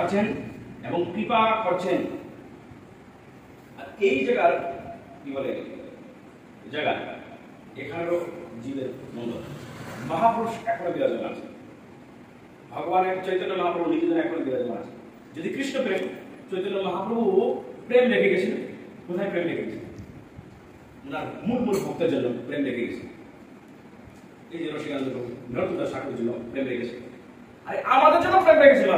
আছেন এবং কৃপা করছেন। আর এই জায়গার কি বলে জায়গা এখানেরও জীবের মঙ্গল মহাপুরুষ এখনো বিরাজমান আছে। ভগবানের চৈতন্য মহাপ্রভু নিজেদের এখনো বিরাজমান আছে। যদি কৃষ্ণ প্রেম চৈতন্য মহাপ্রভু প্রেম রেখে গেছেন, কোথায় প্রেম রেখে গেছেন? ওনার মূল মূল ভক্তের জন্য প্রেম রেখে গেছেন। এই যে রসিকানন্দ নরোত্তম ঠাকুরের জন্য প্রেম রেখেছে, আর আমাদের জন্য প্রেম রেখেছিল।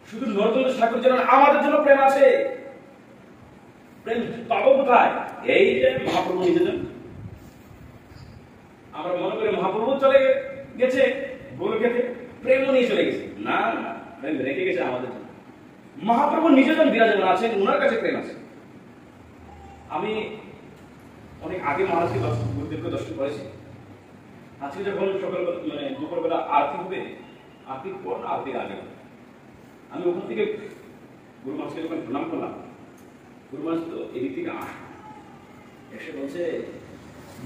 শুধু নরোত্তম ঠাকুরের জন্য আমাদের জন্য প্রেম আছে। প্রেম পাবো কোথায়? এই যে মহাপ্রভু নিজেদের। আমরা মনে করি মহাপ্রভু চলে গেছে গোলকেতে, প্রেমও নিয়ে চলে গেছে। না, প্রেম রেখে গেছে আমাদের জন্য। মহাপ্রভু নিজেজন বিরাজমান আছেন, ওনার কাছে প্রেম আছে। আমি অনেক আগে মহারাজকে গুরুদেবকে দর্শন করেছি। আজকে যখন সকাল মানে দুপুরবেলা আরতি হবে, আরতির পর আরতির আগে আমি ওখান থেকে গুরু মহারাজকে যখন প্রণাম করলাম, গুরু মহারাজ তো এদিক থেকে এসে বলছে,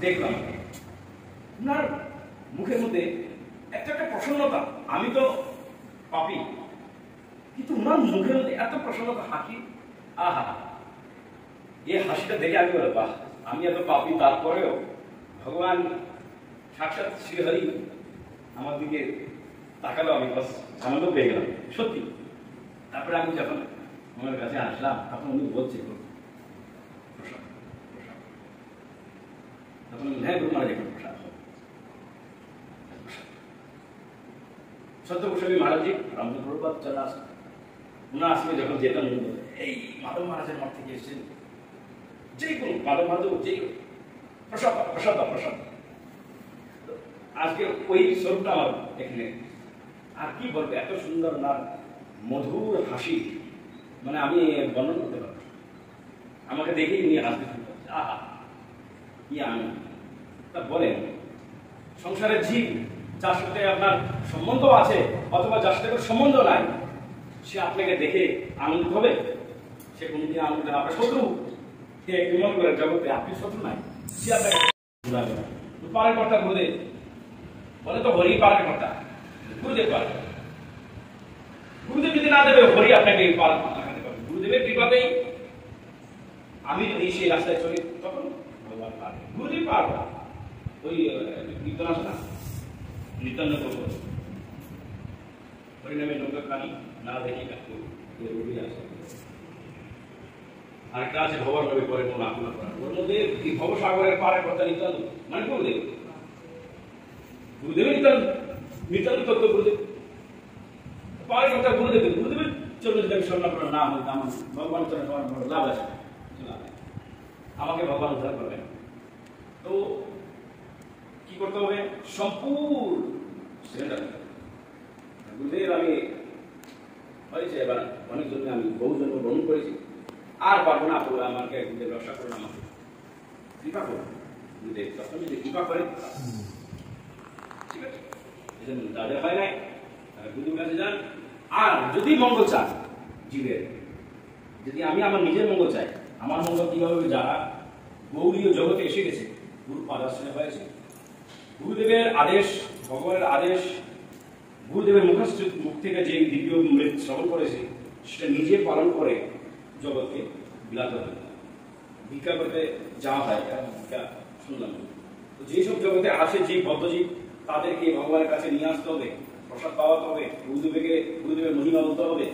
দেখলাম ওনার মুখের মধ্যে একটা একটা প্রসন্নতা। আমি তো পাপি, কিন্তু ওনার মুখের মধ্যে এত প্রসন্নতা, হাসি। আহা, এই হাসিটা দেখে আমি বলে, বাহ, আমি এত পাপি, তারপরেও ভগবান সাক্ষাৎ শ্রীহরি আমার দিকে তাকালো, আমি বাস আনন্দ পেয়ে গেলাম সত্যি। তারপরে আমি যখন ওনার কাছে আসলাম, তখন উনি বলছে, তখন হ্যাঁ গুরু মহারাজ এখন প্রসাদ সত্য গোস্বামী মহারাজজি রামচন্দ্র প্রভুপাদ চলে আসেন। ওনার আসলে যখন যেতাম, এই মাধব মহারাজের মঠ থেকে এসেছেন, যেই কোনো মাধব মহারাজ যেই প্রসাদ প্রসাদ প্রসাদ। আজকে ওই স্বরূপটা আমার এখানে। আর কি বলবো, এত সুন্দর না মধুর হাসি, মানে আমি বর্ণনা করতে পারবো। আমাকে দেখেই নিয়ে হাসতে শুরু করছে, আহা কি আনন্দ। তা বলেন, সংসারের জীব যার সাথে আপনার সম্বন্ধ আছে অথবা যার সাথে কোনো সম্বন্ধ নাই, সে আপনাকে দেখে আনন্দিত হবে? সে কোনদিন আনন্দ হবে? আপনার শত্রু কে মনে করে জগতে আপনি শত্রু নাই, সে আপনাকে পারের কর্তা গুরুদেব বলে, তো হরি পারের কর্তা, গুরুদেব পারে। গুরুদেব যদি না দেবে, হরি আপনাকে পালন করতে পারবে। গুরুদেবের কৃপাতেই আমি যদি সেই রাস্তায় চলি, তখন ভগবান পারবে, গুরুদেব পারবে। ওই কীর্তন আছে না, নিত্যান্ন করবো হরিনামে নৌকা খানি না দেখি কাকু আছে। আরেকটা আছে ভবর নবী পরে মন আপনা করা। ওর মধ্যে ভবসাগরের পারের কথা নিত্যান্ন, মানে গুরুদেব। গুরুদেবের নিত্যান্ন তত্ত্ব গুরুদেব, পারের কথা গুরুদেব। গুরুদেবের জন্য যদি আমি স্বর্ণাপন্ন না হই, আমার ভগবান চরণে আমার বড় লাভ আছে। আমাকে ভগবান উদ্ধার করবেন। তো কি করতে হবে? সম্পূর্ণ গুরুদেব। আমি হয়েছে এবার অনেক জন্য আমি বহু জন্ম গ্রহণ করেছি, আর পারবো না, আপনারা আমাকে গুরুদেব রক্ষা করুন, আমাকে কৃপা করুন। গুরুদেব তখন যদি কৃপা করেন, ঠিক আছে, তাদের হয় নাই, তারা গুরুদেবের কাছে যান। আর যদি মঙ্গল চান জীবের, যদি আমি আমার নিজের মঙ্গল চাই, আমার মঙ্গল কিভাবে? যারা গৌরীয় জগতে এসে গেছে, গুরু পাদাশ্রয় হয়েছে, গুরুদেবের আদেশ, ভগবানের আদেশ, গুরুদেবের মুখ থেকে যে দিব্য মৃত শ্রবণ করেছে, সেটা নিজে পালন করে জগৎকে বিলাতে হবে। ভিক্ষা করতে যাওয়া হয়, ভিক্ষা শুনলাম। তো যেসব জগতে আসে যে বদ্ধজীব, তাদেরকে ভগবানের কাছে নিয়ে আসতে হবে, প্রসাদ পাওয়াতে হবে, গুরুদেবের মহিমা বলতে হবে,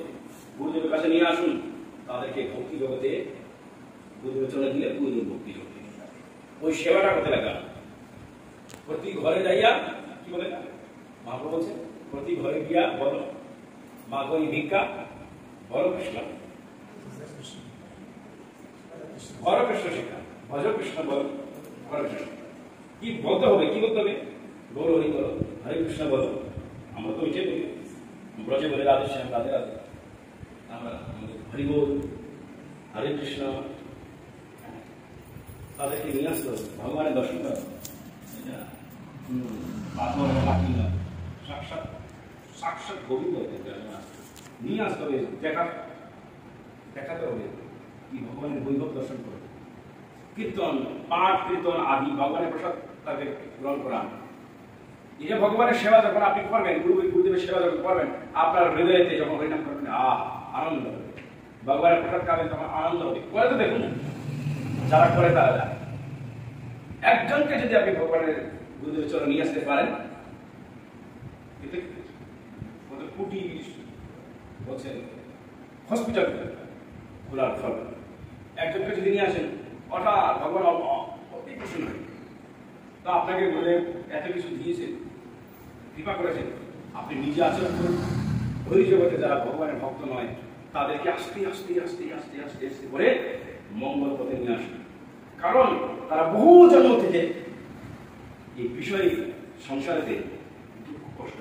গুরুদেবের কাছে নিয়ে আসুন। তাদেরকে ভক্তি জগতে গুরুদেবের চলে দিলে গুরুদেব ভক্তি জগতে ওই সেবাটা করতে লাগা। প্রতি ঘরে যাইয়া কি বলে মহাপ্রভু বলছে, প্রতি ঘরে গিয়া বলো মা গো ভিক্ষা, বড় কৃষ্ণ, বড় কৃষ্ণ শিক্ষা, ভজ কৃষ্ণ, বল বড় কৃষ্ণ। কি বলতে হবে? কি বলতে হবে? গৌর হরি বলো, হরে কৃষ্ণ বলো। আমরা তো ওইটাই বলি, ব্রজে বলে রাধে শ্যাম রাধে রাধে। আমরা হরি বল, হরে কৃষ্ণ, তাদেরকে নিয়ে আসতে হবে, ভগবানের দর্শন করো। সাক্ষাৎ সাক্ষাৎ গোবিন্দ নিয়ে আসতে হবে, দেখাতে হবে কি ভগবানের বৈভব দর্শন করে। কীর্তন, পাঠ, কীর্তন আদি ভগবানের প্রসাদ তাকে গ্রহণ করা। এই যে ভগবানের সেবা যখন আপনি করবেন, গুরুদেবের গুরুদেবের সেবা যখন করবেন আপনার হৃদয়তে যখন হরিনাম করবেন আনন্দ হবে, ভগবানের প্রসাদ খাবেন তখন আনন্দ হবে। করে তো দেখুন, যারা করে তারা যায়। একজনকে যদি আপনি ভগবানের গুরুদেবের চরণে নিয়ে আসতে পারেন, এতে কোটি বলছেন হসপিটাল খোলার ফল। একজনকে যদি নিয়ে আসেন হঠাৎ ভগবান অতি প্রসন্ন হয়। তো আপনাকে বলে এত কিছু দিয়েছেন, কৃপা করেছেন, আপনি নিজে আচরণ করুন। বহি জগতে যারা ভগবানের ভক্ত নয় তাদেরকে আস্তে আস্তে আস্তে আস্তে আস্তে আস্তে করে মঙ্গল পথে নিয়ে আসুন। কারণ তারা বহু জন্ম থেকে এই বিষয় সংসারেতে দুঃখ কষ্ট